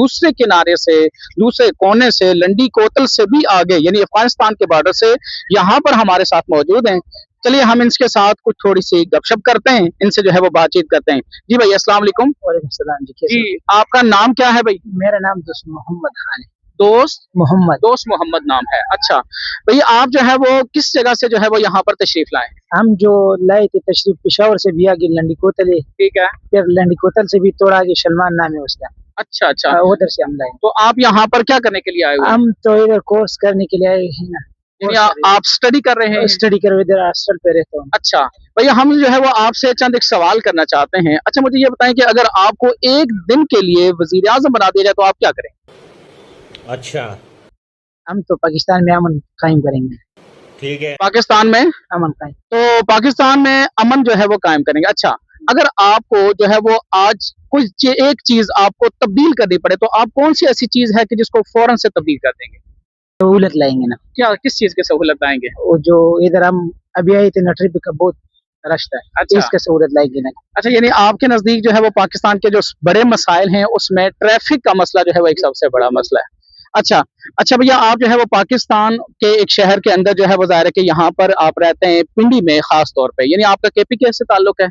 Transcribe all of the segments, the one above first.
दूसरे किनारे से, दूसरे कोने से, लंडी कोतल से भी आगे यानी अफगानिस्तान के बॉर्डर से यहाँ पर हमारे साथ मौजूद हैं। चलिए हम इनके साथ कुछ थोड़ी सी गपशप करते हैं, इनसे जो है वो बातचीत करते हैं। जी भाई अस्सलाम वालेकुम। वालेकुम सलाम जी। जी आपका नाम क्या है भाई? मेरा नाम दोस्त मोहम्मद खान है। दोस्त मोहम्मद नाम है। अच्छा भैया आप जो है वो किस जगह से जो है वो यहाँ पर तशरीफ लाए? हम जो लाए थे तशरीफ पेशावर से भी आगे लंडी कोतल है, ठीक है। फिर लंडी कोतल से भी थोड़ा आगे सलमान नाम है उसका। अच्छा अच्छा, उधर से हम लाए। तो आप यहाँ पर क्या करने के लिए आए हुए हैं? हम तो इधर कोर्स करने के लिए आए हैं ना। यानी आप स्टडी कर रहे हैं? स्टडी कर इधर हॉस्टल पे रहता हूँ। अच्छा भैया हम जो है वो आपसे चंद एक सवाल करना चाहते हैं। अच्छा मुझे ये बताएं कि अगर आपको एक दिन के लिए वजीर आजम बना दिया जाए तो आप क्या करें? अच्छा हम तो पाकिस्तान में अमन कायम करेंगे। ठीक है। पाकिस्तान में अमन कायम। तो पाकिस्तान में अमन जो है वो कायम करेंगे। अच्छा अगर आपको जो है वो आज कुछ एक चीज आपको तब्दील करनी पड़े तो आप कौन सी ऐसी चीज है कि जिसको फौरन से तब्दील कर देंगे? सहूलत लाएंगे ना। क्या किस चीज की सहूलत लाएंगे? वो जो इधर हम अभी आए थे ना ट्रिप का बहुत रास्ता है। अच्छा। इसका सहूलत लाएंगे ना। अच्छा यानी आपके नजदीक जो है वो पाकिस्तान के जो बड़े मसाइल हैं उसमें ट्रैफिक का मसला जो है वो एक सबसे बड़ा मसला है। अच्छा भैया आप जो है वो पाकिस्तान के एक शहर के अंदर जो है वो जाहिर है कि यहाँ पर आप रहते हैं पिंडी में खास तौर पे, यानी आपका केपीके से ताल्लुक है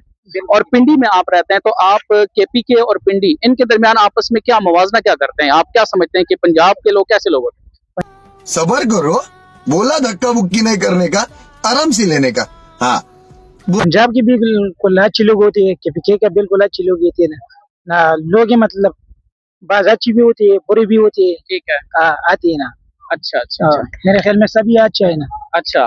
और पिंडी में आप रहते हैं, तो आप केपीके और पिंडी इनके दरमियान आपस में क्या मवाजना क्या करते हैं? आप क्या समझते हैं कि पंजाब के लोग कैसे लोग होते हैं? सबर करो, बोला धक्का मुक्की नहीं करने का, आराम से लेने का। हाँ पंजाब की बिल्कुल अच्छी लोग होती है, केपीके का बिल्कुल अच्छी लोग होती है ना। लोग मतलब बाज अच्छी भी होती है, बुरी भी होती है। ठीक है। आती है ना। अच्छा अच्छा अच्छा मेरे ख्याल में सभी अच्छा है ना। अच्छा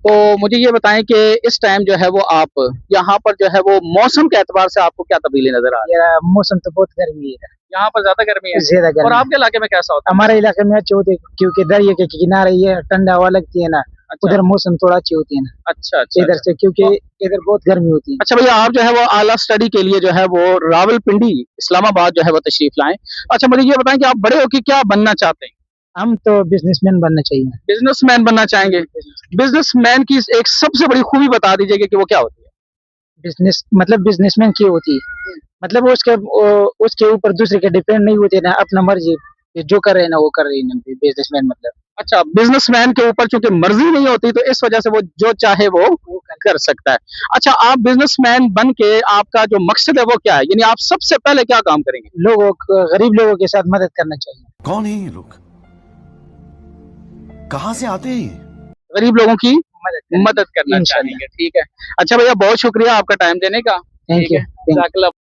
तो मुझे ये बताएं कि इस टाइम जो है वो आप यहाँ पर जो है वो मौसम के एतबार से आपको क्या तब्दीली नजर आ रही है? यार मौसम तो बहुत गर्मी है, यहाँ पर ज्यादा गर्मी है? ज्यादा और गर्मी। आपके इलाके में कैसा होता है? हमारे इलाके में अच्छे होते हैं क्योंकि दरिया के किनारे ये ठंडा हवा लगती है ना। अच्छा उधर मौसम थोड़ा अच्छी होती है ना। अच्छा अच्छा इधर से क्योंकि इधर बहुत गर्मी होती है। अच्छा भैया आप जो है वो आला स्टडी के लिए जो है वो रावलपिंडी इस्लामाबाद जो है वो तशरीफ लाएं। अच्छा मुझे ये बताएं कि आप बड़े होकर क्या बनना चाहते हैं? हम तो बिजनेसमैन बनना चाहिए। बिजनेसमैन बनना चाहेंगे? बिजनेसमैन की एक सबसे बड़ी खूबी बता दीजिए कि वो क्या होती है? बिजनेस मतलब बिजनेसमैन की होती है मतलब उसके ऊपर दूसरे के डिपेंड नहीं होते ना, अपना मर्जी जो कर रहे हैं ना वो कर रहे हैं बिजनेसमैन मतलब। अच्छा बिजनेसमैन के ऊपर चूंकि मर्जी नहीं होती तो इस वजह से वो जो चाहे वो कर सकता है। अच्छा आप बिजनेसमैन बन के आपका जो मकसद है वो क्या है, यानी आप सबसे पहले क्या काम करेंगे? लोगों गरीब लोगों के साथ मदद करना चाहिए। कौन है ये लोग, कहाँ से आते हैं ये? गरीब लोगों की मदद करना इंशाल्लाह। चाहेंगे। ठीक है। अच्छा भैया बहुत शुक्रिया आपका टाइम देने का। Thank you. जज़ाकल्लाह।